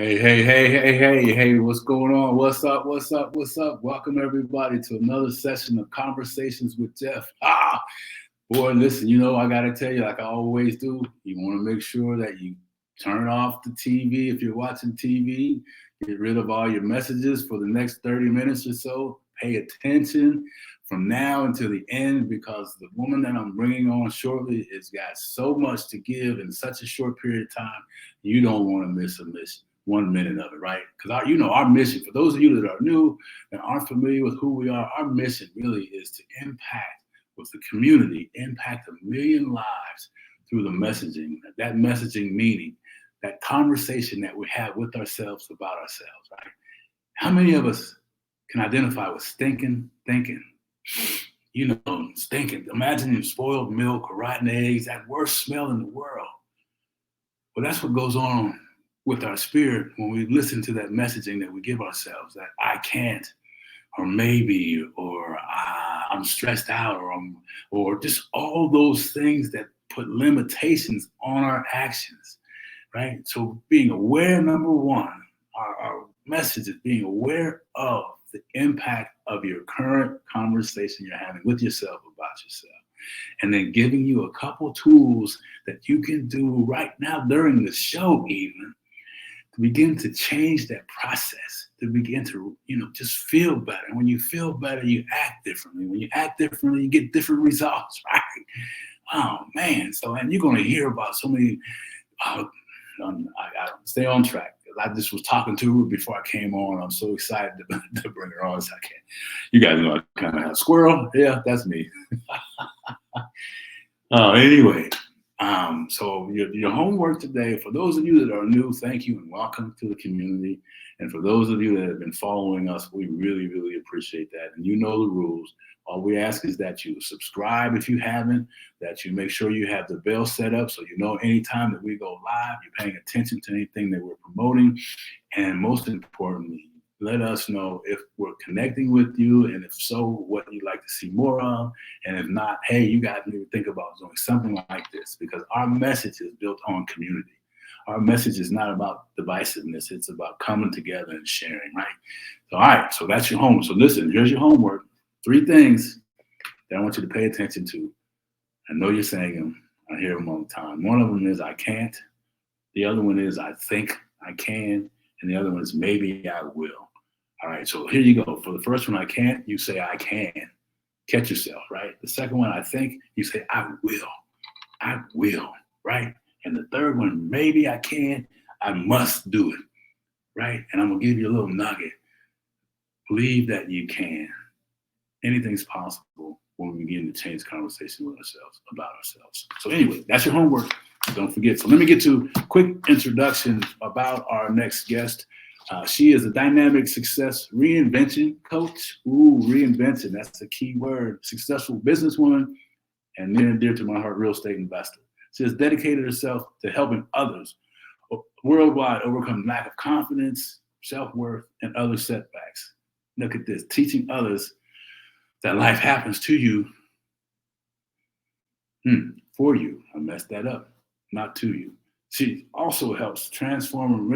Hey, what's going on? What's up? Welcome everybody to another session of Conversations with Geoff. Boy, listen, I gotta tell you, like I always do, you want to make sure that you turn off the TV if you're watching TV, get rid of all your messages for the next 30 minutes or so. Pay attention from now until the end because the woman that I'm bringing on shortly has got so much to give in such a short period of time. You don't want to miss a mission. 1 minute of it, right? Because our mission, for those of you that are new and aren't familiar with who we are, our mission really is to impact with the community, impact 1 million lives through the messaging. That messaging meaning, that conversation that we have with ourselves about ourselves, right? How many of us can identify with stinking thinking? Stinking. Imagine spoiled milk or rotten eggs, that worst smell in the world. Well, that's what goes on with our spirit when we listen to that messaging that we give ourselves, that I can't, or maybe, or I'm stressed out, or just all those things that put limitations on our actions, right? So being aware, number one, our message is being aware of the impact of your current conversation you're having with yourself about yourself. And then giving you a couple tools that you can do right now during the show even, to begin to change that process, to begin to, just feel better. And when you feel better, you act differently. When you act differently, you get different results, right? Oh, man. So, and you're going to hear about so many, I stay on track. I just was talking to her before I came on. I'm so excited to bring her on. So I can't. You guys know I kind of have a squirrel. Yeah, that's me. Anyway. So your homework today, for those of you that are new, thank you and welcome to the community. And for those of you that have been following us, we really, really appreciate that. And you know the rules. All we ask is that you subscribe if you haven't, that you make sure you have the bell set up so you know anytime that we go live, you're paying attention to anything that we're promoting. And most importantly, let us know if we're connecting with you, and if so, what you'd like to see more of. And if not, hey, you guys need to think about doing something like this, because our message is built on community. Our message is not about divisiveness. It's about coming together and sharing, right? So, all right, so that's your homework. So listen, here's your homework. 3 things that I want you to pay attention to. I know you're saying them. I hear them all the time. One of them is I can't. The other one is I think I can. And the other one is maybe I will. All right, so here you go. For the first one, I can't, you say I can. Catch yourself, right? The second one, I think, you say I will, right? And the third one, maybe I can, I must do it, right? And I'm gonna give you a little nugget. Believe that you can. Anything's possible when we begin to change conversation with ourselves, about ourselves. So anyway, that's your homework. Don't forget. So let me get to a quick introduction about our next guest. She is a dynamic success reinvention coach. Ooh, reinvention, that's a key word. Successful businesswoman and near and dear to my heart, real estate investor. She has dedicated herself to helping others worldwide overcome lack of confidence, self-worth, and other setbacks. Look at this, teaching others that life happens to you, for you. I messed that up, not to you. She also helps transform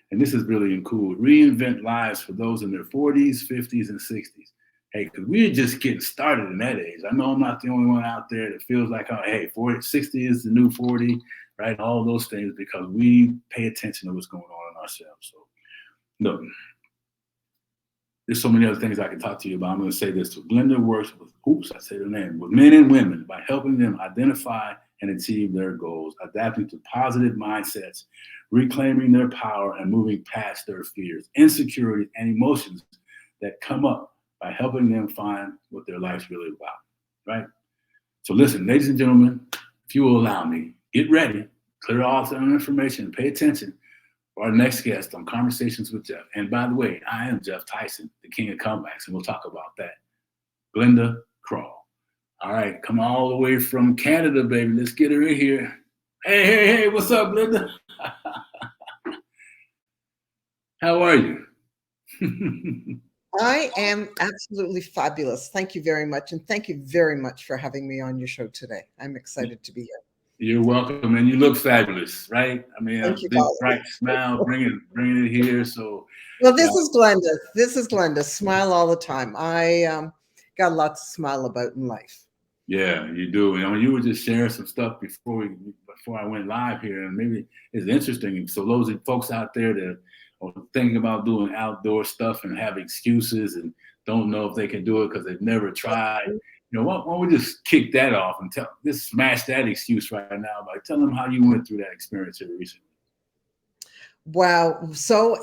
and this is really cool, reinvent lives for those in their 40s, 50s, and 60s. Hey, because we're just getting started in that age. I know I'm not the only one out there that feels like, oh, hey, 60 is the new 40, right? All those things, because we pay attention to what's going on in ourselves. So, look, there's so many other things I can talk to you about. I'm going to say this. So Glenda works with, with men and women by helping them identify and achieve their goals, adapting to positive mindsets, reclaiming their power, and moving past their fears, insecurities, and emotions that come up, by helping them find what their life's really about, right? So listen, ladies and gentlemen, if you will allow me, get ready, clear off the information, pay attention for our next guest on Conversations with Geoff. And by the way, I am Geoff Tyson, the king of comebacks, and we'll talk about that. Glenda Kroll. All right, come all the way from Canada, baby. Let's get her in here. Hey, what's up, Glenda? How are you? I am absolutely fabulous. Thank you very much. And thank you very much for having me on your show today. I'm excited to be here. You're welcome, and you look fabulous, right? I mean, a Thank you, big darling. bright smile, bringing it here. So, Well, yeah, this is Glenda. This is Glenda. Smile all the time. I got lots to smile about in life. yeah, you do. You know, you were just sharing some stuff before I went live here, and maybe it's interesting. So those folks out there that are thinking about doing outdoor stuff and have excuses and don't know if they can do it because they've never tried. You know, why don't we just kick that off and just smash that excuse right now by telling them how you went through that experience here recently. Wow. So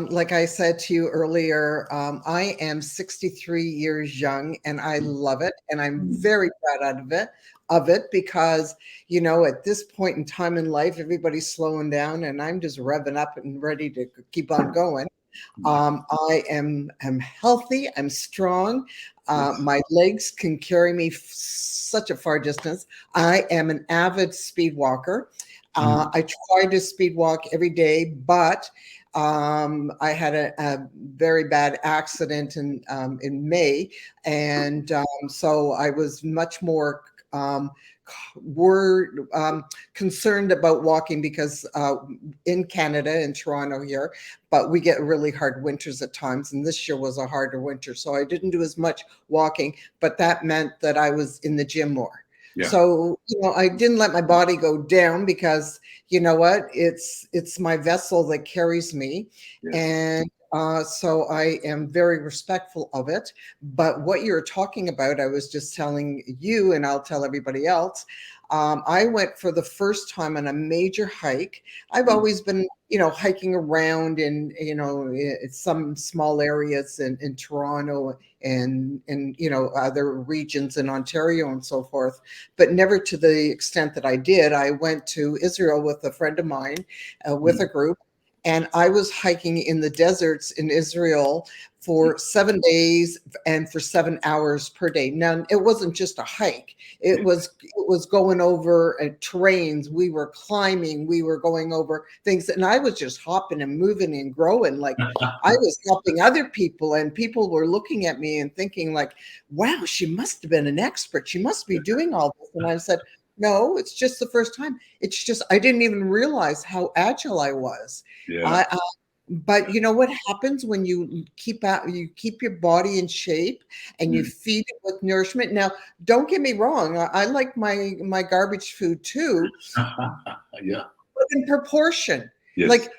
like I said to you earlier, I am 63 years young and I love it. And I'm Mm. very proud of it because, at this point in time in life, everybody's slowing down and I'm just revving up and ready to keep on going. I am healthy. I'm strong. Yes. My legs can carry me such a far distance. I am an avid speed walker. Mm. I try to speed walk every day, but I had a very bad accident in May, and so I was much more were concerned about walking because in Canada, in Toronto here, but we get really hard winters at times, and this year was a harder winter, so I didn't do as much walking, but that meant that I was in the gym more. Yeah. So, I didn't let my body go down because you know what? It's my vessel that carries me, Yes. and so I am very respectful of it. But what you're talking about, I was just telling you, and I'll tell everybody else. I went for the first time on a major hike. I've Mm. always been, hiking around in, some small areas in Toronto and other regions in Ontario and so forth, but never to the extent that I did. I went to Israel with a friend of mine, with Mm. a group, and I was hiking in the deserts in Israel for 7 days and for 7 hours per day. Now it wasn't just a hike; it was going over terrains. We were climbing, we were going over things, and I was just hopping and moving and growing. Like I was helping other people, and people were looking at me and thinking, like, "Wow, she must have been an expert. She must be doing all this." And I said, "No, it's just the first time. It's just I didn't even realize how agile I was." Yeah. I, but you know what happens when you keep your body in shape and you Mm. feed it with nourishment. Now, don't get me wrong, I like my garbage food too, Yeah. but in proportion. Yes. Like,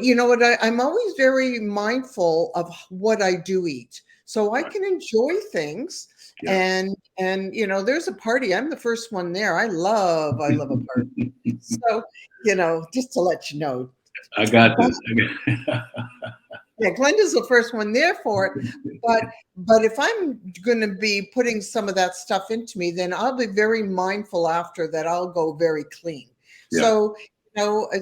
you know what? I'm always very mindful of what I do eat, so I Right. can enjoy things. Yeah. And there's a party. I'm the first one there. I love a party. So just to let you know. I got But this. yeah, Glenda's the first one there for it. But if I'm going to be putting some of that stuff into me, then I'll be very mindful after that. I'll go very clean. Yeah. So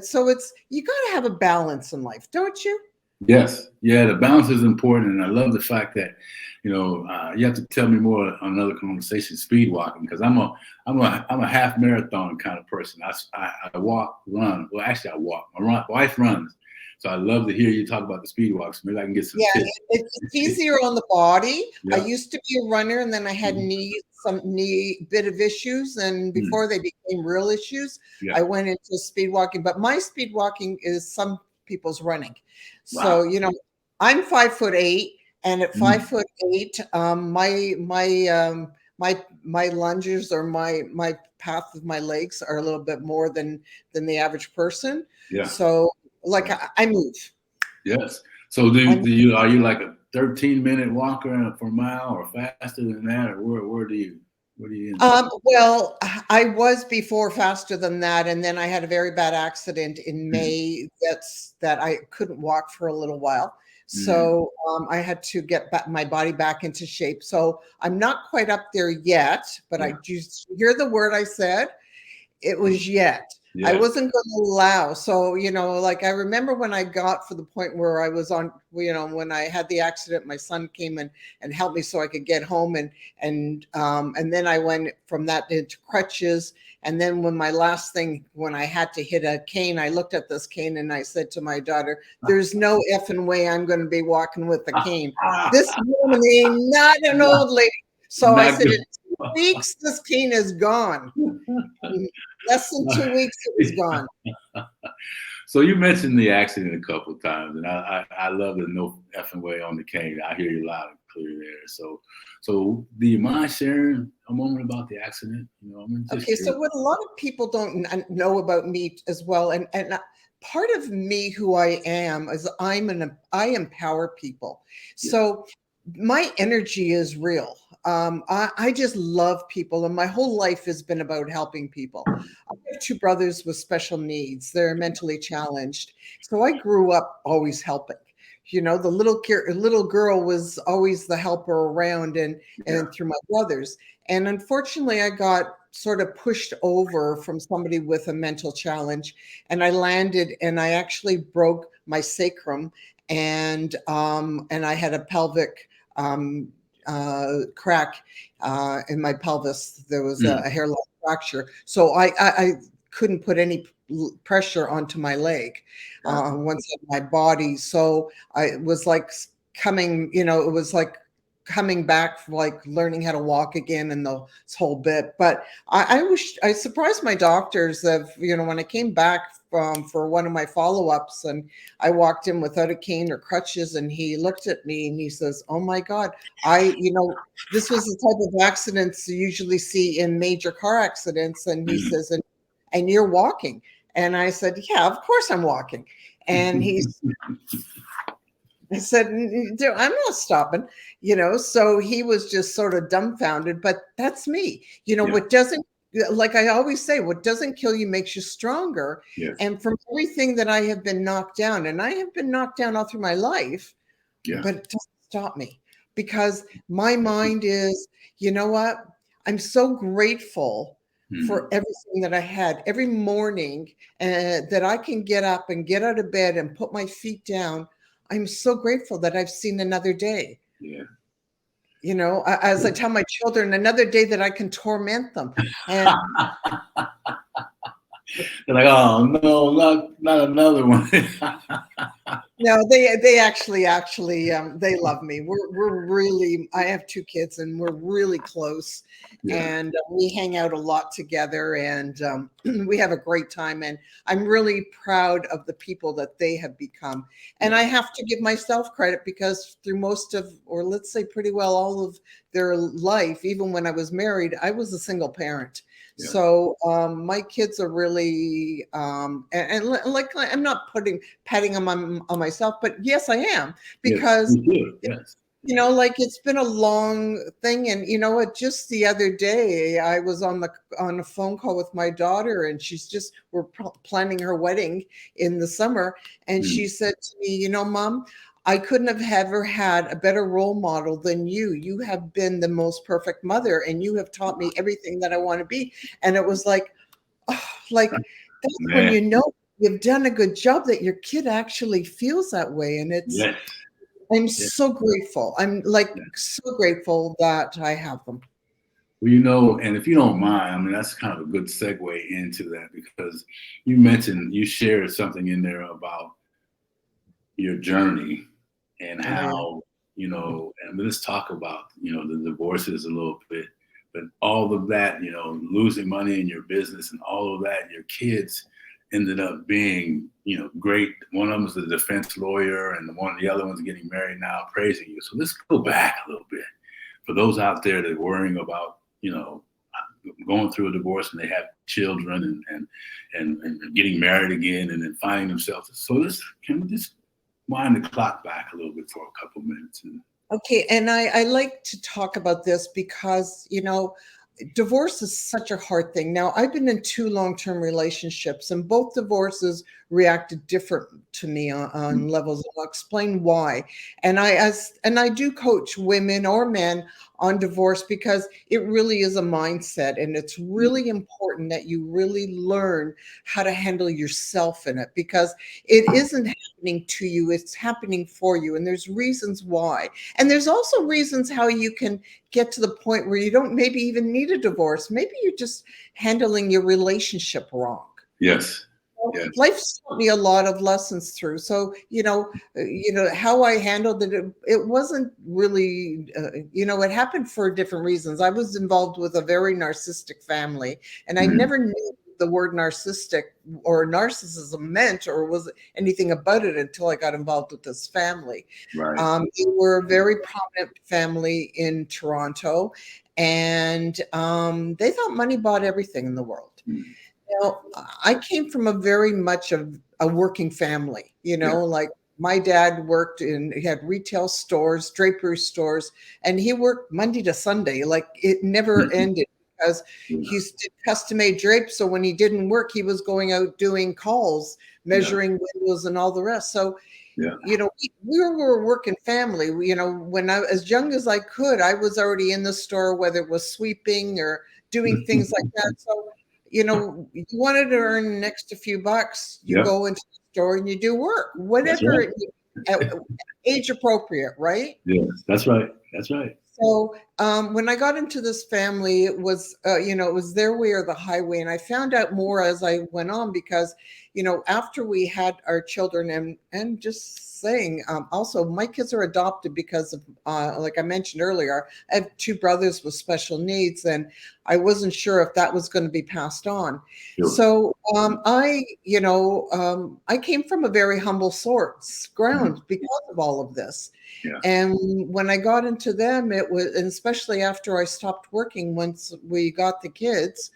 so it's you got to have a balance in life, don't you? Yes. Yeah. The balance is important, and I love the fact that you have to tell me more on another conversation. Speed walking, because I'm a half marathon kind of person. I walk, run. Well, actually, I walk. My wife runs, so I love to hear you talk about the speed walks. Maybe I can get some Yeah, tips. it's easier on the body. I Yeah. used to be a runner, and then I had Mhm. some knee bit of issues, and Mm. before they became real issues, Yeah. I went into speed walking. But my speed walking is some people's running. Wow. So I'm 5'8", and at five Mm. foot eight, my lunges or my path of my legs are a little bit more than the average person. Yeah. So like Yeah. I move. Yes. So I are you like a 13-minute walker for a mile or faster than that, or where do you end up? Well, I was before faster than that, and then I had a very bad accident in Mm. May. That I couldn't walk for a little while, Mm. so I had to get my body back into shape. So I'm not quite up there yet, but I Yeah. just hear the word I said. It was yet. I Yes. wasn't going to allow. So, like I remember when I got for the point where I was on, when I had the accident, my son came and helped me so I could get home and then I went from that into crutches. And then when I had to hit a cane, I looked at this cane and I said to my daughter, "There's no effing way I'm going to be walking with a cane. This woman ain't not an old lady." So I Not said, good. "In 2 weeks, this cane is gone." Less than 2 weeks, it was gone. So you mentioned the accident a couple of times, and I love the no effing way on the cane. I hear you loud and clear there. So do you mind sharing a moment about the accident? You know, I'm just Okay, so curious. what a lot of people don't know about me as well, and part of me who I am is I empower people. Yeah, So my energy is real. I just love people, and my whole life has been about helping people. I have two brothers with special needs. They're mentally challenged. So I grew up always helping. You know, the little girl was always the helper around, yeah, and through my brothers. And unfortunately, I got sort of pushed over from somebody with a mental challenge, and I landed, and I actually broke my sacrum, and I had a pelvic crack in my pelvis. There was mm, a hairline fracture, so I couldn't put any pressure onto my leg yeah, once in my body. So I was like coming, it was like coming back, like learning how to walk again and the whole bit. But I surprised my doctors of, when I came back for one of my follow-ups, and I walked in without a cane or crutches, and he looked at me and he says, "Oh my God, this was the type of accidents you usually see in major car accidents." And he says, and you're walking. And I said, "Yeah, of course I'm walking." And I said, "I'm not stopping." So he was just sort of dumbfounded, but that's me. yeah, What doesn't, like I always say, what doesn't kill you makes you stronger. yes, And from everything that I have been knocked down, and I have been knocked down all through my life, yeah, but it doesn't stop me, because my mind is, you know what? I'm so grateful for mm, everything that I had every morning, that I can get up and get out of bed and put my feet down. I'm so grateful that I've seen another day. yeah. As I tell my children, another day that I can torment them. And They're like, oh no, not another one. no, they actually they love me. We're really, I have two kids, and we're really close, Yeah, and we hang out a lot together, and we have a great time. And I'm really proud of the people that they have become. And yeah, I have to give myself credit, because through most of, or let's say pretty well all of their life, even when I was married, I was a single parent. yeah. So my kids are really, like, I'm not patting on myself, but yes, I am, Yes, because you should. Yes. like, it's been a long thing. And you know what, just the other day I was on a phone call with my daughter, and we're planning her wedding in the summer, and Mm, she said to me, "Mom, I couldn't have ever had a better role model than you. You have been the most perfect mother, and you have taught me everything that I want to be." And it was like, oh, like, that's when man. you've done a good job, that your kid actually feels that way. And Yes. I'm Yes. so grateful. I'm like Yes. so grateful that I have them. Well, and if you don't mind, I mean, that's kind of a good segue into that, because you shared something in there about your journey and Oh yeah. how, and let's talk about, the divorces a little bit, but all of that, losing money in your business and all of that, your kids ended up being, great. One of them was a defense lawyer, and the other one's getting married now, praising you. So let's go back a little bit for those out there that are worrying about, going through a divorce and they have children, and getting married again and then finding themselves. So can we just wind the clock back a little bit for a couple minutes? Okay. And I like to talk about this because, divorce is such a hard thing. Now, I've been in two long-term relationships, and both divorces reacted different to me on levels. And I'll explain why. And I do coach women or men on divorce, because it really is a mindset, and it's really important that you really learn how to handle yourself in it, because it isn't happening to you, it's happening for you, and there's reasons why. And there's also reasons how you can get to the point where you don't maybe even need a divorce. Maybe you're just handling your relationship wrong. Yes. Yes. Life's taught me a lot of lessons through. So, how I handled it, it wasn't really, it happened for different reasons. I was involved with a very narcissistic family, and I never knew the word narcissistic or narcissism meant or was anything about it until I got involved with this family. Right. They were a very prominent family in Toronto, and they thought money bought everything in the world. Mm. Now, I came from a very much of a working family, Yeah. like my dad worked he had retail stores, drapery stores, and he worked Monday to Sunday. Like it never ended because Yeah. he did custom made drapes. So when he didn't work, he was going out doing calls, measuring windows and all the rest. So, Yeah. we were a working family. When I, as young as I could, I was already in the store, whether it was sweeping or doing things like that. So, you wanted to earn an extra few bucks, you Yep. go into the store and you do work, That's whatever, right. age appropriate, right? Yes, that's right. That's right. So when I got into this family, it was, it was their way or the highway. And I found out more as I went on because, after we had our children and just saying, also my kids are adopted because of, like I mentioned earlier, I have two brothers with special needs and I wasn't sure if that was going to be passed on. Sure. So I came from a very humble ground because of all of this. Yeah. And when I got into them, it was, and especially after I stopped working, once we got the kids,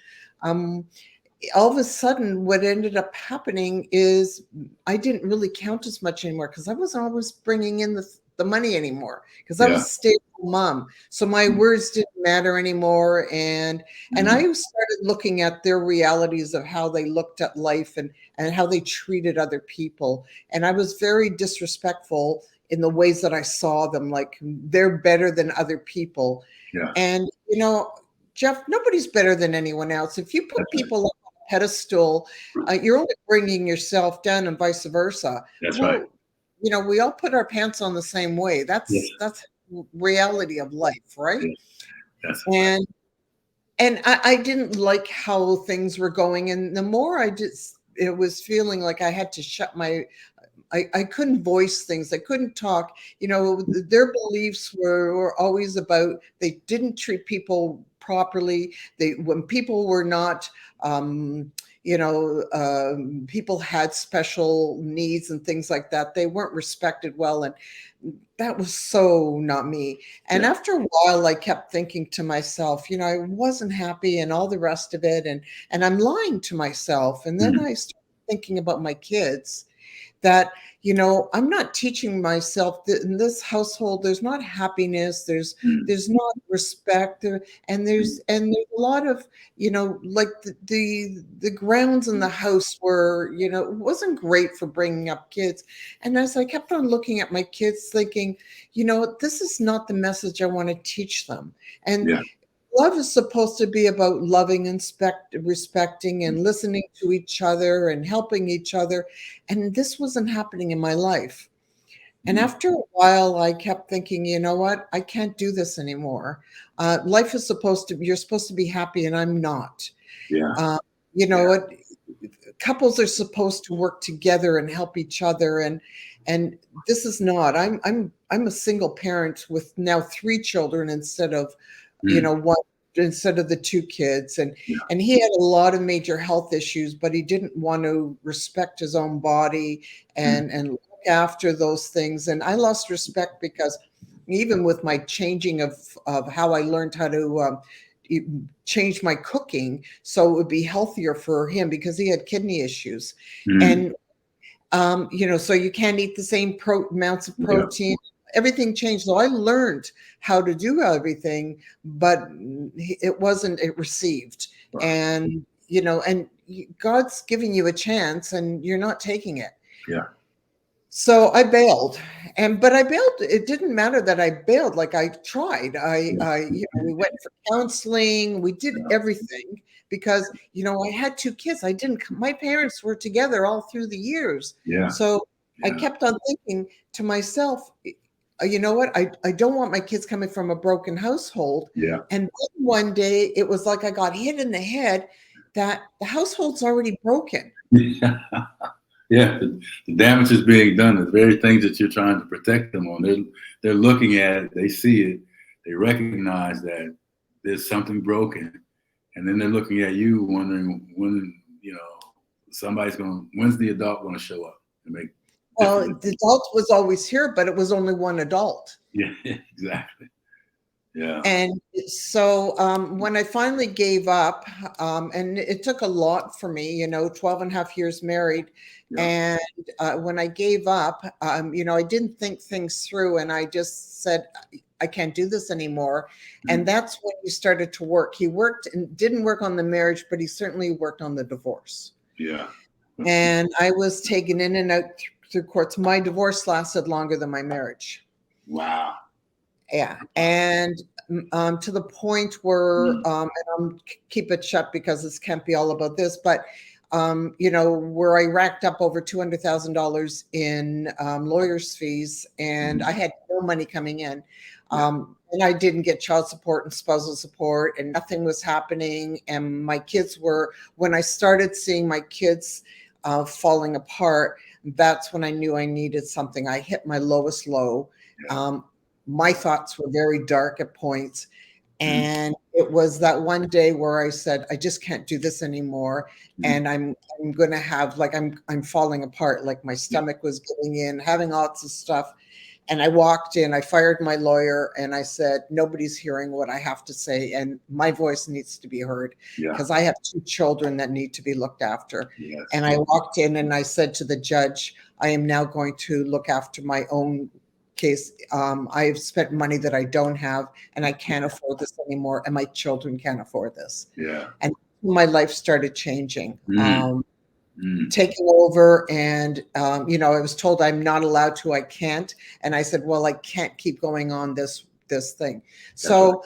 all of a sudden, what ended up happening is I didn't really count as much anymore because I wasn't always bringing in the money anymore because I was a stay-at-home mom. So my words didn't matter anymore. And I started looking at their realities of how they looked at life and how they treated other people. And I was very disrespectful in the ways that I saw them, like they're better than other people. Yeah. And, Geoff, nobody's better than anyone else. If you put people up on a pedestal, you're only bringing yourself down and vice versa. That's right. We all put our pants on the same way. That's reality of life, right? Yes. That's and I didn't like how things were going. And the more it was feeling like I had to shut I couldn't voice things. I couldn't talk. Their beliefs were always about they didn't treat people properly. When people were not, people had special needs and things like that. They weren't respected well. And that was so not me. And after a while, I kept thinking to myself, I wasn't happy and all the rest of it. And I'm lying to myself. And then I started thinking about my kids that, I'm not teaching myself that in this household, there's not happiness, there's not respect, and there's a lot of, like the grounds in the house were, it wasn't great for bringing up kids. And as I kept on looking at my kids thinking, this is not the message I want to teach them. And love is supposed to be about loving and respecting and listening to each other and helping each other. And this wasn't happening in my life. And after a while, I kept thinking, you know what? I can't do this anymore. Life is you're supposed to be happy, and I'm not. Yeah. What? Couples are supposed to work together and help each other. And this is not. I'm a single parent with now 3 children instead of one, instead of the 2 kids. And he had a lot of major health issues, but he didn't want to respect his own body and look after those things. And I lost respect because even with my changing of how I learned how to change my cooking so it would be healthier for him because he had kidney issues. And so you can't eat the same amounts of protein. Everything changed. So I learned how to do everything, but it wasn't received. Wow. And, and God's giving you a chance and you're not taking it. Yeah. So I bailed, but I bailed. It didn't matter that I bailed. Like I tried. We went for counseling. We did everything because, I had 2 kids. My parents were together all through the years. Yeah. So I kept on thinking to myself, you know what? I don't want my kids coming from a broken household. Yeah. And then one day it was like I got hit in the head that the household's already broken. Yeah, the damage is being done. The very things that you're trying to protect them on. They're looking at it. They see it. They recognize that there's something broken, and then they're looking at you, wondering when when's the adult going to show up and make Well, different the adult was always here, but it was only one adult. Yeah, exactly. Yeah. And so when I finally gave up, and it took a lot for me, 12 and a half years married. Yeah. And when I gave up, I didn't think things through, and I just said, I can't do this anymore. And that's when he started to work. He worked and didn't work on the marriage, but he certainly worked on the divorce. Yeah. And I was taken in and out through courts. My divorce lasted longer than my marriage. Wow. Yeah. And to the point where, and I'm keep it shut because this can't be all about this, but where I racked up over $200,000 in lawyers' fees, and I had no money coming in. And I didn't get child support and spousal support, and nothing was happening. And my kids when I started seeing my kids falling apart, that's when I knew I needed something. I hit my lowest low. My thoughts were very dark at points. And it was that one day where I said, I just can't do this anymore. And I'm going to have, like, I'm falling apart. Like my stomach was giving in, having lots of stuff. And I walked in, I fired my lawyer, and I said, nobody's hearing what I have to say. And my voice needs to be heard because I have 2 children that need to be looked after. Yes. And I walked in and I said to the judge, I am now going to look after my own case. I've spent money that I don't have, and I can't afford this anymore, and my children can't afford this. Yeah. And my life started changing, taking over. And I was told I'm not allowed to. I can't. And I said, well, I can't keep going on this thing. So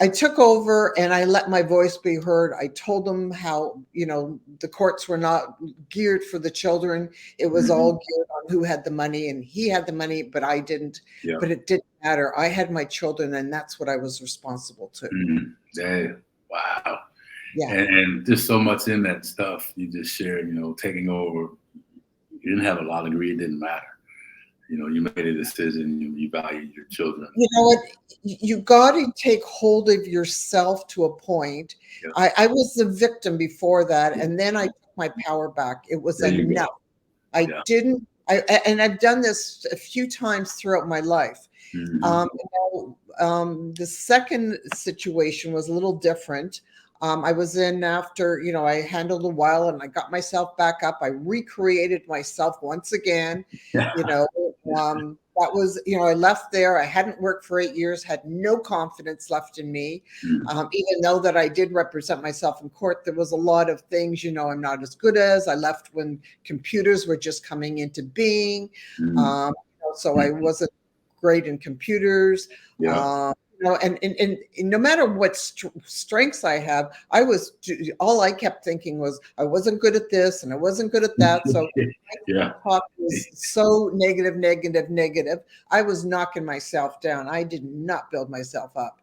I took over and I let my voice be heard. I told them how, the courts were not geared for the children. It was all geared on who had the money, and he had the money, but I didn't. Yeah. But it didn't matter. I had my children, and that's what I was responsible to. Wow. Yeah. And just so much in that stuff you just shared, taking over. You didn't have a law degree. It didn't matter. You made a decision. You valued your children. You know what? You got to take hold of yourself to a point. Yeah. I was the victim before that, and then I took my power back. It was enough. I didn't. And I've done this a few times throughout my life. The second situation was a little different. I was in after, I handled a while, and I got myself back up. I recreated myself once again. That was, I left there. I hadn't worked for 8 years, had no confidence left in me. Even though that I did represent myself in court, there was a lot of things, I'm not as good as. I left when computers were just coming into being. So I wasn't great in computers. And no matter what strengths I have, all I kept thinking was I wasn't good at this and I wasn't good at that. So my talk was so negative. I was knocking myself down. I did not build myself up,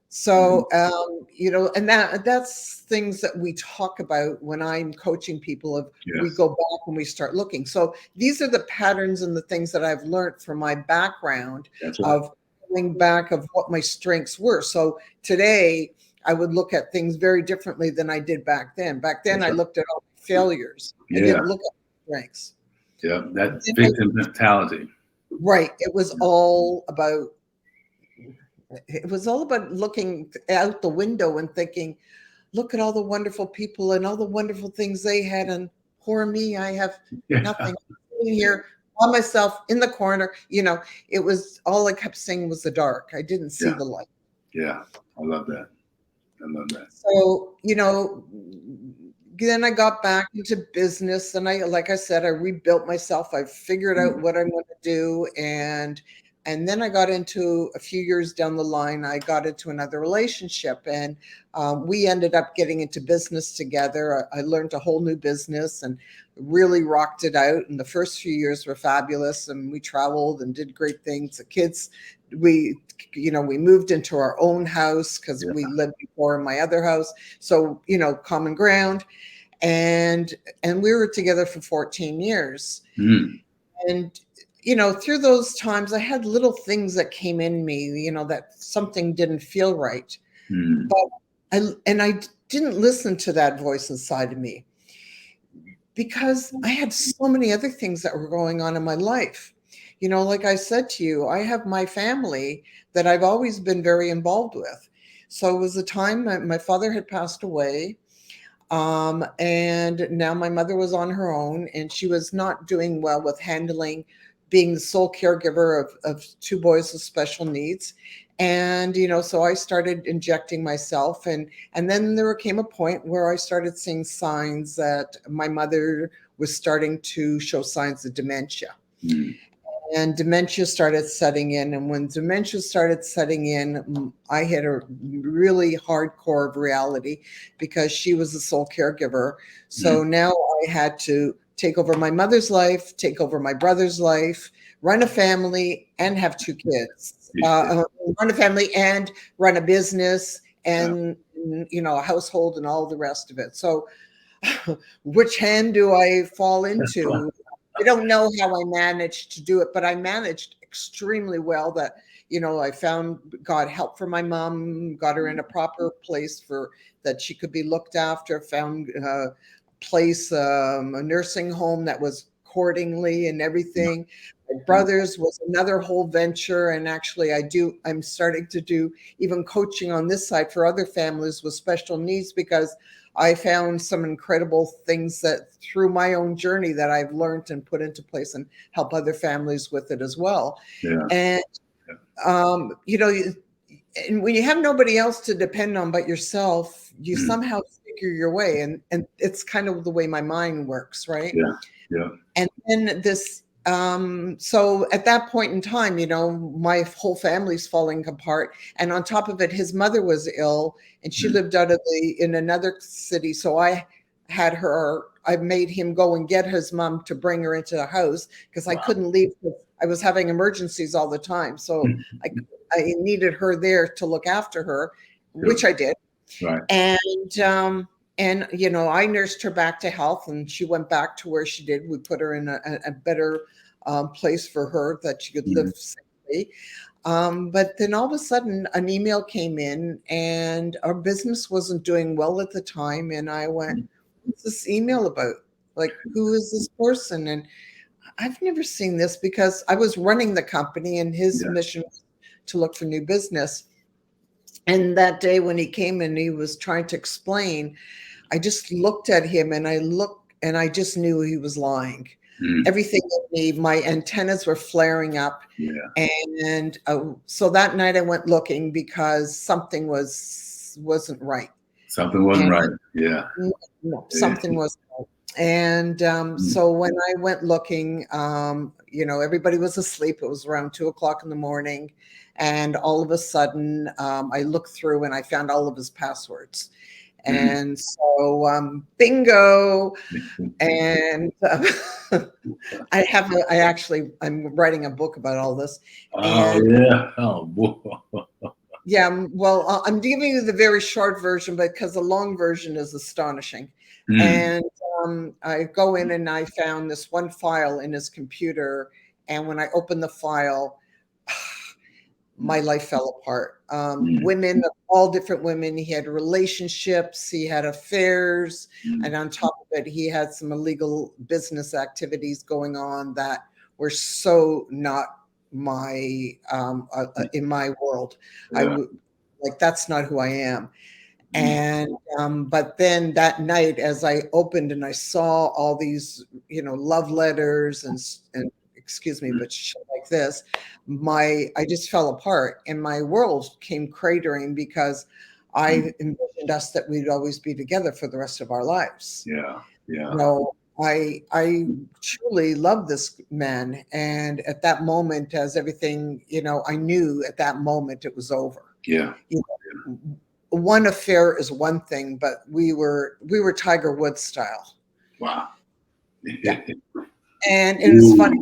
So, and that's things that we talk about when I'm coaching people we go back and we start looking. So these are the patterns and the things that I've learned from my background of going back of what my strengths were. So today I would look at things very differently than I did back then. Back then I looked at all the failures. I didn't look at strengths. Yeah, that victim mentality. Right. It was all about looking out the window and thinking, look at all the wonderful people and all the wonderful things they had, and poor me, I have nothing. Sitting here by myself in the corner. It was all I kept seeing was the dark. I didn't see the light. Yeah, I love that. So, then I got back into business, and like I said, I rebuilt myself. I figured out what I'm going to do. And then I got into, a few years down the line, I got into another relationship, and we ended up getting into business together. I learned a whole new business and really rocked it out. And the first few years were fabulous, and we traveled and did great things. The kids, we moved into our own house because we lived before in my other house. So, common ground. And we were together for 14 years. And through those times, I had little things that came in me, that something didn't feel right. But I didn't listen to that voice inside of me because I had so many other things that were going on in my life. Like I said to you, I have my family that I've always been very involved with. So it was a time my father had passed away. And now my mother was on her own, and she was not doing well with handling being the sole caregiver of two boys with special needs. And, so I started injecting myself, and then there came a point where I started seeing signs that my mother was starting to show signs of dementia. Mm. And dementia started setting in. And when dementia started setting in, I hit a really hardcore of reality because she was the sole caregiver. So now I had to take over my mother's life, take over my brother's life, run a family, and have two kids. Run a family and run a business and, a household and all the rest of it. So which hand do I fall into? I don't know how I managed to do it, but I managed extremely well. That, I found got help for my mom, got her in a proper place for that she could be looked after, found a place, a nursing home that was accordingly and everything. My brother's was another whole venture. And actually I'm starting to do even coaching on this side for other families with special needs, because I found some incredible things that through my own journey that I've learned and put into place and help other families with it as well. Yeah. And, and when you have nobody else to depend on but yourself, you somehow figure your way. And it's kind of the way my mind works, right? Yeah. Yeah. And then so at that point in time, my whole family's falling apart. And on top of it, his mother was ill and she lived in another city. So I made him go and get his mom to bring her into the house because I couldn't leave. I was having emergencies all the time. So I needed her there to look after her, which I did. Right. And I nursed her back to health, and she went back to where she did. We put her in a better place for her that she could live safely. But then all of a sudden, an email came in, and our business wasn't doing well at the time. And I went, "What's this email about? Like, who is this person?" And I've never seen this, because I was running the company, and his mission was to look for new business. And that day when he came and he was trying to explain, I just looked at him and I just knew he was lying. Everything in me, my antennas were flaring up. Yeah. And so that night I went looking because something wasn't right. Something wasn't right. Yeah. No, something wasn't right. And so when I went looking, everybody was asleep. It was around 2:00 in the morning. And all of a sudden, I looked through and I found all of his passwords. And so, bingo. And I'm writing a book about all this. Yeah. Oh, boy. Yeah. Well, I'm giving you the very short version, because the long version is astonishing. And I go in and I found this one file in his computer. And when I opened the file, my life fell apart. Women, all different women. He had relationships, he had affairs, and on top of it, he had some illegal business activities going on that were so not my in my world. That's not who I am. And but then that night, as I opened and I saw all these, love letters and excuse me, but shit like this, I just fell apart and my world came cratering, because I envisioned us that we'd always be together for the rest of our lives. Yeah. Yeah. I truly love this man. And at that moment, as everything, I knew at that moment it was over. Yeah. One affair is one thing, but we were Tiger Woods style. Wow. Yeah. And it's funny.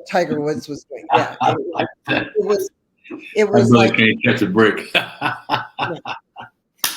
Tiger Woods was doing. Yeah. It was like can't catch a break.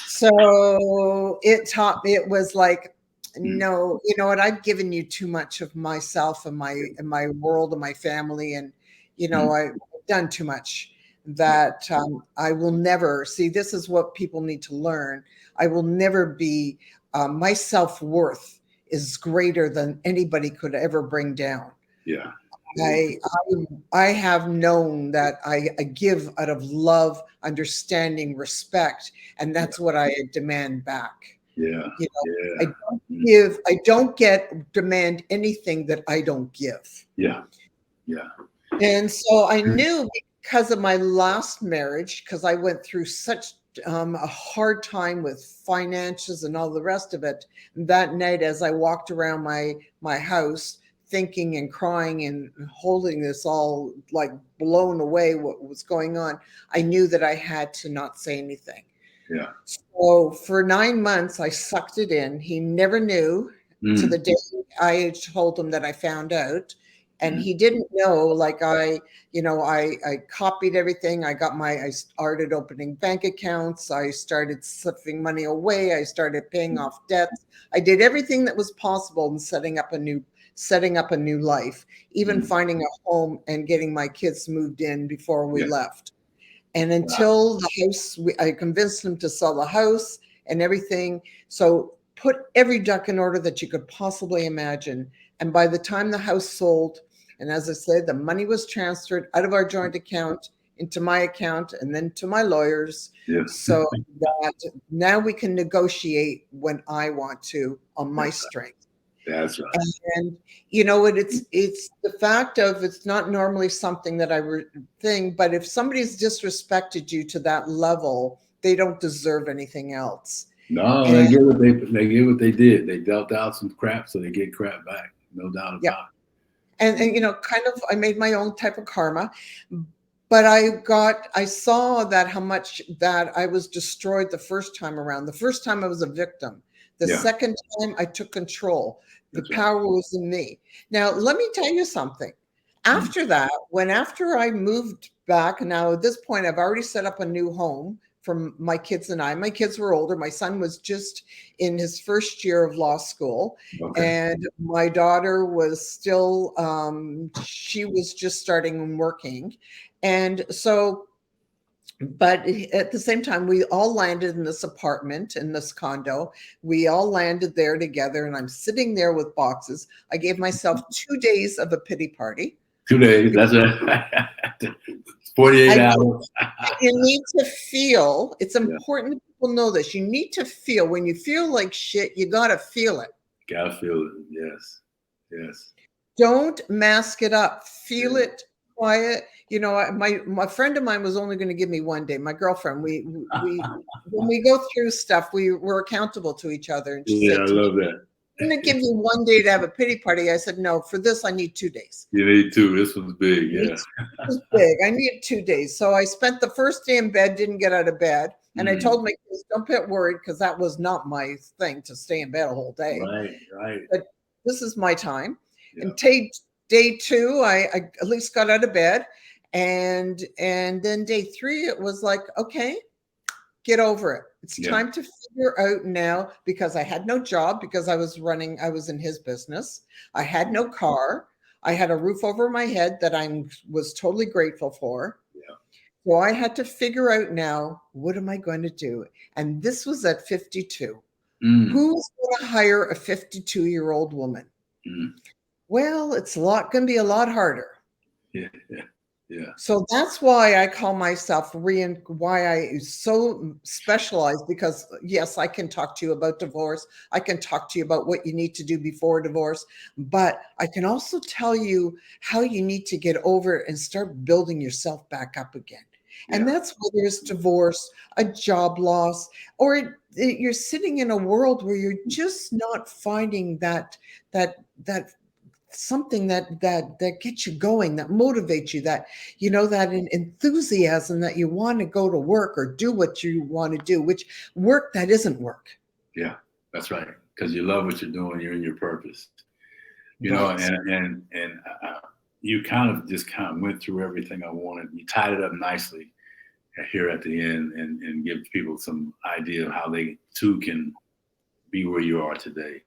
So it was like, no, you know what? I've given you too much of myself and my world and my family. And, I've done too much that I will never see. This is what people need to learn. I will never be, my self-worth is greater than anybody could ever bring down. Yeah. I have known that I give out of love, understanding, respect, and that's what I demand back. Yeah. You know, Yeah. I don't give, I don't demand anything that I don't give. Yeah. Yeah. And so I knew, because of my last marriage, because I went through such a hard time with finances and all the rest of it. That night, as I walked around my house, thinking and crying and holding this all like blown away what was going on, I knew that I had to not say anything. Yeah. So for 9 months, I sucked it in. He never knew to the day I told him that I found out. And he didn't know, like I copied everything. I started opening bank accounts. I started slipping money away. I started paying off debts. I did everything that was possible in setting up a new life, even finding a home and getting my kids moved in before we left. And until the house, I convinced him to sell the house and everything. So put every duck in order that you could possibly imagine. And by the time the house sold, and as I said, the money was transferred out of our joint account into my account and then to my lawyers. Yeah. So that now we can negotiate when I want to on my strength. That's right. And it's the fact of, it's not normally something that I think, but if somebody's disrespected you to that level, they don't deserve anything else. No, And they get what they did. They dealt out some crap, so they get crap back. No doubt about yeah, and kind of, I made my own type of karma, but I saw that how much that I was destroyed the first time around. The first time I was a victim. The second time I took control. The power was in me. Now, let me tell you something. After that, after I moved back, now at this point, I've already set up a new home for my kids and I. My kids were older. My son was just in his first year of law school. And my daughter was still, she was just starting working. And so, but at the same time, we all landed in this apartment, in this condo. We all landed there together, and I'm sitting there with boxes. I gave myself 2 days of a pity party. 2 days. That's it. 48 hours. You need to feel. It's important that people know this. You need to feel. When you feel like shit, you got to feel it. Gotta feel it. Yes. Yes. Don't mask it up. Feel it. Quiet. My friend of mine was only going to give me 1 day. My girlfriend, we when we go through stuff, we're accountable to each other. And she said, I love that. I'm going to give you 1 day to have a pity party. I said, no, for this, I need 2 days. You need 2. This was big. Yeah. This was big. I need 2 days. So I spent the first day in bed, didn't get out of bed. And I told my kids, don't get worried, because that was not my thing to stay in bed a whole day. Right. But this is my time. Yeah. And day 2, I at least got out of bed. And then day 3, it was like, okay, get over it. It's time to figure out now, because I had no job, because I was in his business. I had no car. I had a roof over my head that I was totally grateful for. Yeah. So I had to figure out now, what am I going to do? And this was at 52. Who's going to hire a 52-year-old woman? Well, it's going to be a lot harder. Yeah. So that's why I call myself why I so specialized, because yes, I can talk to you about divorce. I can talk to you about what you need to do before divorce, but I can also tell you how you need to get over it and start building yourself back up again. Yeah. And that's whether it's divorce, a job loss, or you're sitting in a world where you're just not finding that something that gets you going, that motivates you, that that enthusiasm that you want to go to work or do what you want to do, which work that isn't work. Yeah, that's right, because you love what you're doing. You're in your purpose, and you kind of went through everything I wanted. You tied it up nicely here at the end, and give people some idea of how they too can be where you are today.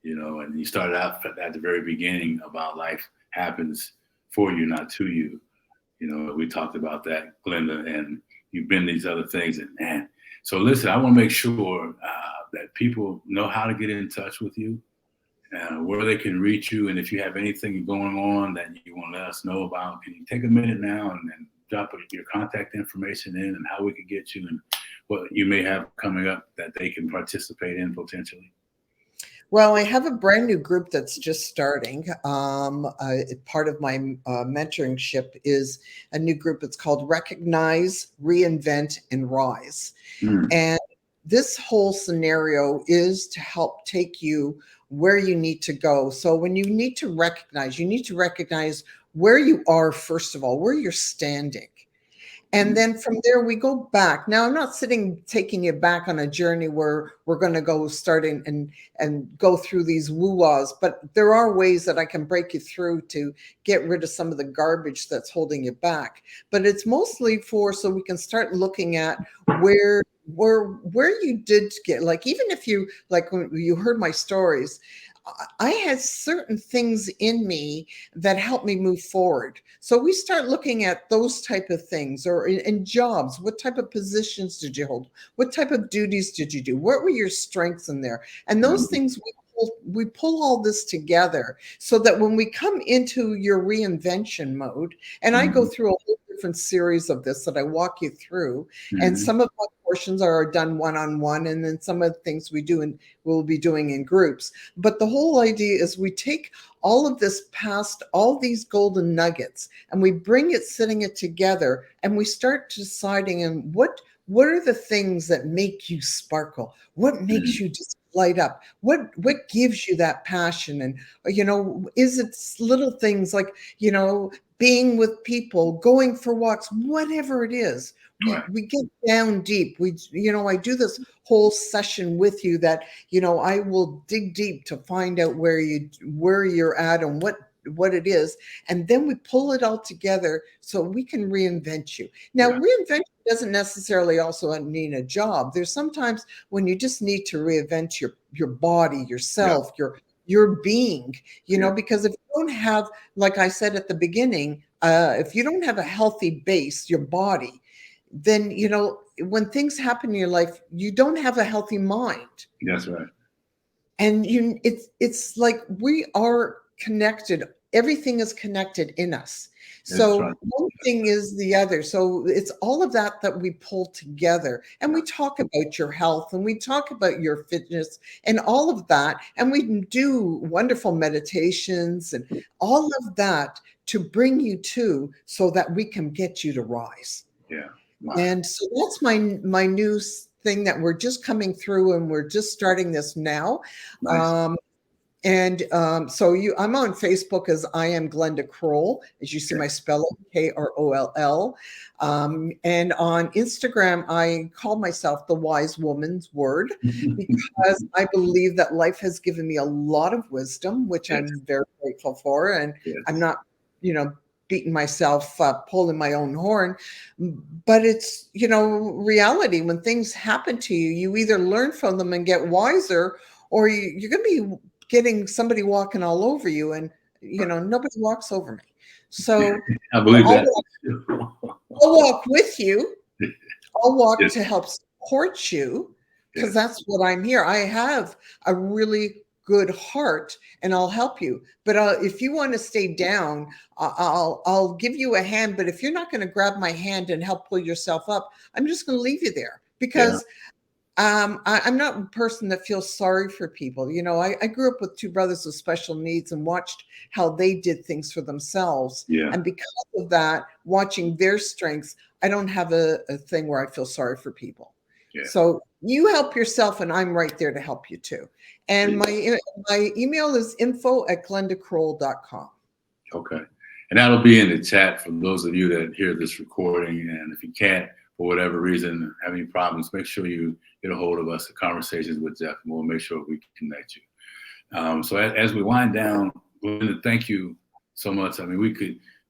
And you started out at the very beginning about life happens for you, not to you. We talked about that, Glenda, and you've been these other things, and man, So listen, I want to make sure that people know how to get in touch with you, where they can reach you, and if you have anything going on that you want to let us know about, can you take a minute now and drop your contact information in, and how we could get you, and what you may have coming up that they can participate in potentially? Well, I have a brand new group that's just starting. Part of my mentoringship is a new group. It's called Recognize, Reinvent, and Rise. Mm. And this whole scenario is to help take you where you need to go. So when you need to recognize where you are, first of all, where you're standing. And then from there, we go back. Now, I'm not taking you back on a journey where we're going to go starting and go through these woo-wahs, but there are ways that I can break you through to get rid of some of the garbage that's holding you back. But it's mostly so we can start looking at where you did get, like, even if you, like, when you heard my stories, I had certain things in me that helped me move forward. So we start looking at those type of things, or in jobs, what type of positions did you hold? What type of duties did you do? What were your strengths in there? And those things, we pull all this together so that when we come into your reinvention mode, and I go through a whole different series of this that I walk you through, and some of my portions are done one-on-one, and then some of the things we'll be doing in groups. But the whole idea is we take all of this past, all these golden nuggets, and we sitting it together, and we start deciding what are the things that make you sparkle? What makes you just light up? What gives you that passion? And, is it little things like, being with people, going for walks, whatever it is. We get down deep. I do this whole session with you that, I will dig deep to find out where you're at and what it is. And then we pull it all together so we can reinvent you. Now, reinvention doesn't necessarily also mean a job. There's sometimes when you just need to reinvent your body, yourself, your being, because if you don't have, like I said at the beginning, if you don't have a healthy base, your body, then, when things happen in your life, you don't have a healthy mind. That's right. And it's like we are connected. Everything is connected in us. So one thing is the other. So it's all of that we pull together, and we talk about your health, and we talk about your fitness and all of that. And we do wonderful meditations and all of that to bring you to, so that we can get you to rise. Yeah. Wow. And so that's my new thing that we're just coming through, and we're just starting this now. Nice. I'm on Facebook as I am Glenda Kroll, as you see my spelling, Kroll. And on Instagram, I call myself the Wise Woman's Word, because I believe that life has given me a lot of wisdom, which I'm very grateful for. And I'm not, beating myself up, pulling my own horn, but it's, reality. When things happen to you, you either learn from them and get wiser, or you're going to be getting somebody walking all over you, and nobody walks over me. So I believe that. I'll walk with you. I'll walk to help support you, because that's what I'm here. I have a really good heart, and I'll help you. But if you want to stay down, I'll give you a hand. But if you're not going to grab my hand and help pull yourself up, I'm just going to leave you there, because I'm not a person that feels sorry for people. I grew up with two brothers with special needs and watched how they did things for themselves. Yeah. And because of that, watching their strengths, I don't have a thing where I feel sorry for people. Yeah. So you help yourself, and I'm right there to help you too. And my email is info@glendakroll.com. Okay. And that'll be in the chat for those of you that hear this recording. And if you can't, for whatever reason, have any problems, make sure you get a hold of us at Conversations with Geoff, and we'll make sure we can connect you. So as we wind down, Glenda, thank you so much. I mean,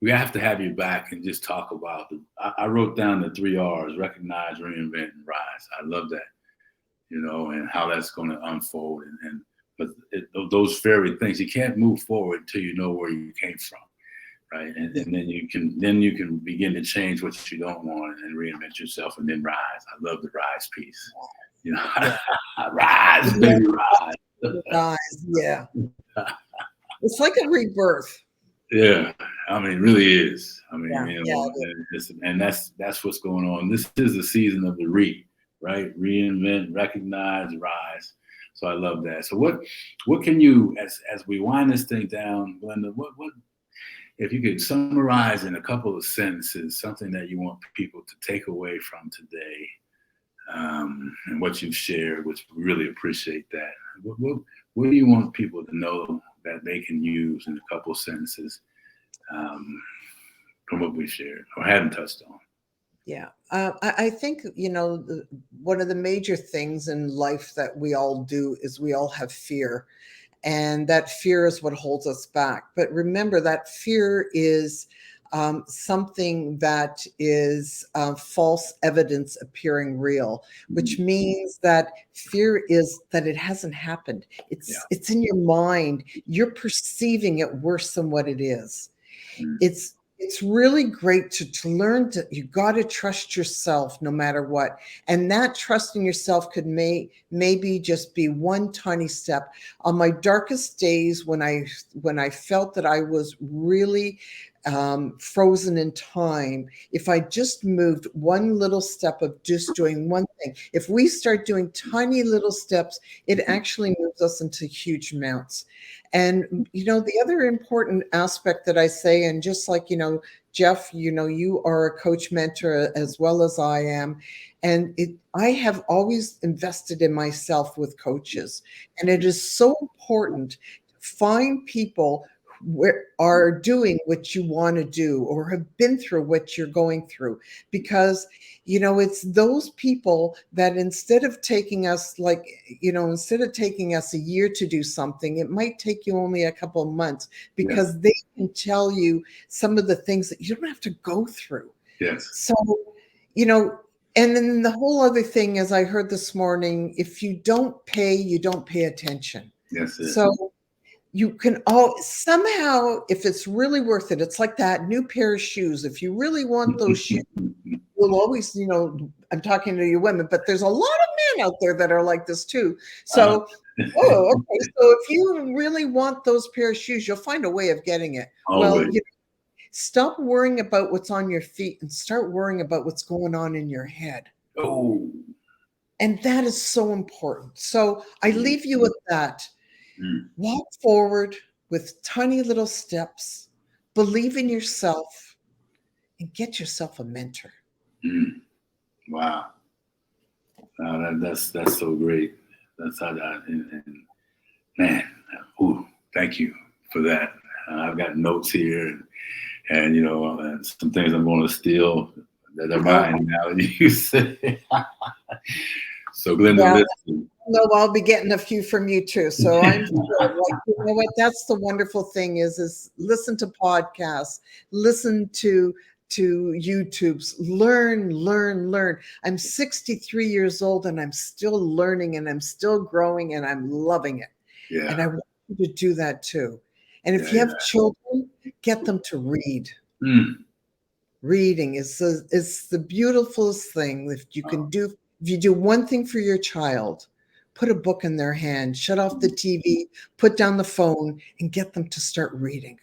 we have to have you back and just talk about I wrote down the 3 R's: recognize, reinvent, and rise. I love that, and how that's going to unfold. But those very things, you can't move forward until you know where you came from. right? And then you can begin to change what you don't want and reinvent yourself and then rise. I love the rise piece. You know, Yeah. rise, baby, rise. Guys, yeah. It's like a rebirth. Yeah, I mean, it really is. I mean, Yeah, you yeah, know, and that's what's going on. This is the season of the right? Reinvent, recognize, rise. So I love that. So what can you, as we wind this thing down, Glenda, what if you could summarize in a couple of sentences something that you want people to take away from today, and what you've shared, which we really appreciate that. What do you want people to know that they can use in a couple of sentences, from what we shared or hadn't touched on? yeah. I think, one of the major things in life that we all do is we all have fear. And that fear is what holds us back. But remember, that fear is something that is false evidence appearing real, which means that fear is that it hasn't happened. It's in your mind. You're perceiving it worse than what it is. Mm. It's really great to learn to, you got to trust yourself no matter what. And that trusting yourself could maybe just be one tiny step. On my darkest days, when I felt that I was really frozen in time, if I just moved one little step of just doing one thing, if we start doing tiny little steps, it actually moves us into huge amounts. And, the other important aspect that I say, and just like, Geoff, you are a coach mentor as well as I am. And I have always invested in myself with coaches. And it is so important to find people who are doing what you want to do or have been through what you're going through, because it's those people that instead of taking us a year to do something, it might take you only a couple of months, because they can tell you some of the things that you don't have to go through. Yes. So, and then the whole other thing, as I heard this morning, if you don't pay, you don't pay attention. Yes. So you can somehow, if it's really worth it, it's like that new pair of shoes. If you really want those shoes, you'll always, I'm talking to you women, but there's a lot of men out there that are like this too. So, okay. So if you really want those pair of shoes, you'll find a way of getting it. Always. Well, stop worrying about what's on your feet and start worrying about what's going on in your head. Oh. And that is so important. So I leave you with that. Mm. Walk forward with tiny little steps, believe in yourself, and get yourself a mentor. Mm. Wow. That's so great. That's how that, and man, thank you for that. I've got notes here, and some things I'm going to steal that are mine now. You say. So, Glenda, listen. No, I'll be getting a few from you too. So I'm sure, what? That's the wonderful thing is listen to podcasts, listen to YouTubes, learn. I'm 63 years old and I'm still learning and I'm still growing and I'm loving it. Yeah. And I want you to do that too. And if you have children, get them to read. Mm. Reading is the beautifulest thing. If you do one thing for your child, put a book in their hand, shut off the TV, put down the phone, and get them to start reading.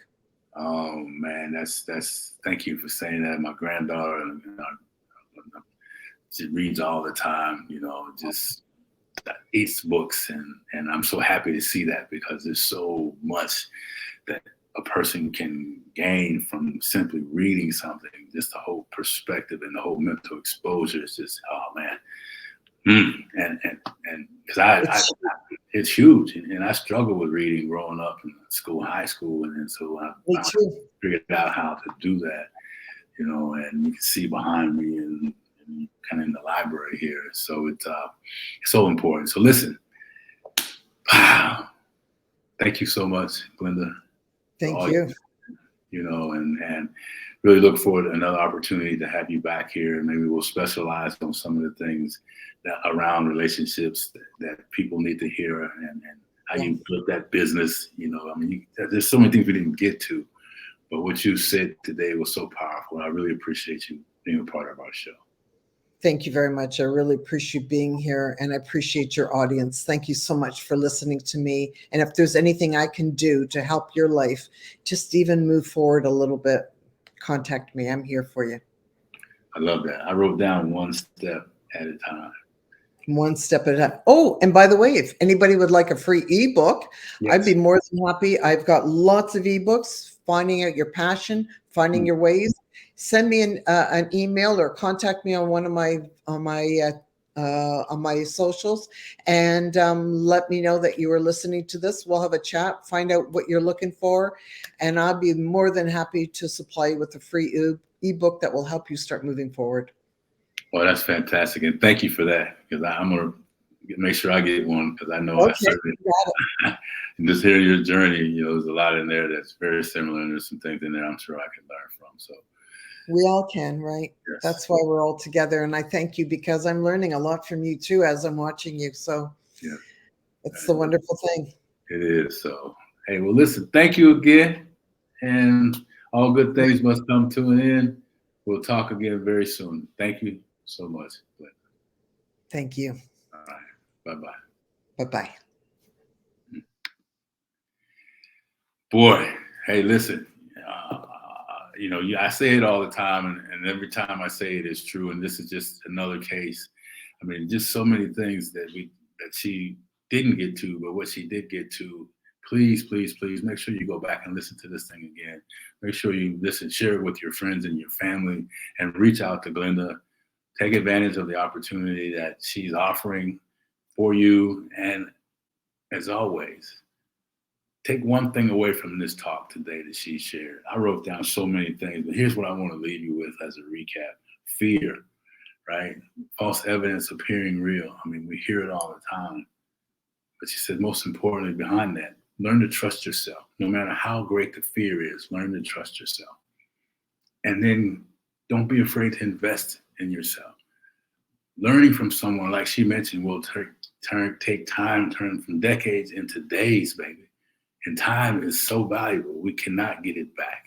Oh man, that's thank you for saying that. My granddaughter, she reads all the time, just eats books, and I'm so happy to see that, because there's so much that a person can gain from simply reading something. Just the whole perspective and the whole mental exposure is just, oh man. And because it's huge, and I struggled with reading growing up in school, high school, and so I figured out how to do that, and you can see behind me and kind of in the library here. So it's so important. So listen, thank you so much, Glenda. Thank you. And really look forward to another opportunity to have you back here. And maybe we'll specialize on some of the things that around relationships that people need to hear, and how you built that business. There's so many things we didn't get to, But what you said today was so powerful. I really appreciate you being a part of our show. Thank you very much. I really appreciate being here, and I appreciate your audience. Thank you so much for listening to me. And if there's anything I can do to help your life, just even move forward a little bit, contact me. I'm here for you. I love that. I wrote down one step at a time. One step at a time. Oh, and by the way, if anybody would like a free ebook, Yes. I'd be more than happy. I've got lots of ebooks, finding out your passion, finding your ways. Send me an email or contact me on one of my on my socials, and let me know that you are listening to this. We'll have a chat, find out what you're looking for, and I'll be more than happy to supply you with a free ebook that will help you start moving forward. Well, that's fantastic, and thank you for that, because I'm gonna make sure I get one, because I know Okay, I certainly and just hear your journey. There's a lot in there that's very similar, and there's some things in there I'm sure I can learn from. So we all can, right? yes. That's why we're all together, and I thank you, because I'm learning a lot from you too as I'm watching you. So Yeah, it's the wonderful thing. It is. So hey, well, listen, thank you again, and all good things must come to an end. We'll talk again very soon. Thank you so much, Glenda. Thank you. All right. Bye-bye. Bye-bye. Boy, hey, listen, I say it all the time, and every time I say it is true, and this is just another case. I mean, just so many things that she didn't get to, but what she did get to, please, please, please make sure you go back and listen to this thing again. Make sure you listen, share it with your friends and your family, and reach out to Glenda. Take advantage of the opportunity that she's offering for you. And as always, take one thing away from this talk today that she shared. I wrote down so many things, but here's what I want to leave you with as a recap. Fear, right? False evidence appearing real. I mean, we hear it all the time. But she said, most importantly, behind that, learn to trust yourself. No matter how great the fear is, learn to trust yourself. And then don't be afraid to invest in yourself. Learning from someone, like she mentioned, will take time, turn from decades into days, baby. And time is so valuable. We cannot get it back.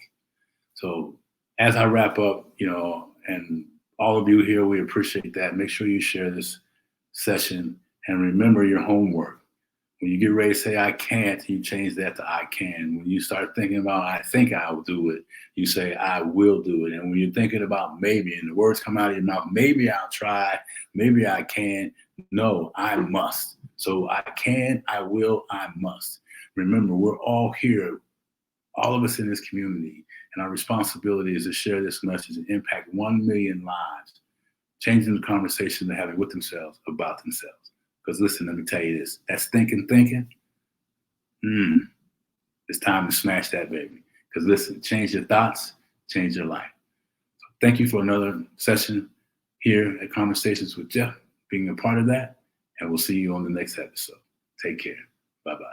So as I wrap up, and all of you here, we appreciate that. Make sure you share this session, and remember your homework. When you get ready to say, I can't, you change that to I can. When you start thinking about, I think I'll do it, you say, I will do it. And when you're thinking about maybe, and the words come out of your mouth, maybe I'll try, maybe I can, no, I must. So I can, I will, I must. Remember, we're all here, all of us in this community, and our responsibility is to share this message and impact 1 million lives, changing the conversation they're having with themselves about themselves. Because listen, let me tell you this, that's thinking. It's time to smash that, baby. Because listen, change your thoughts, change your life. So thank you for another session here at Conversations with Geoff, being a part of that. And we'll see you on the next episode. Take care. Bye-bye.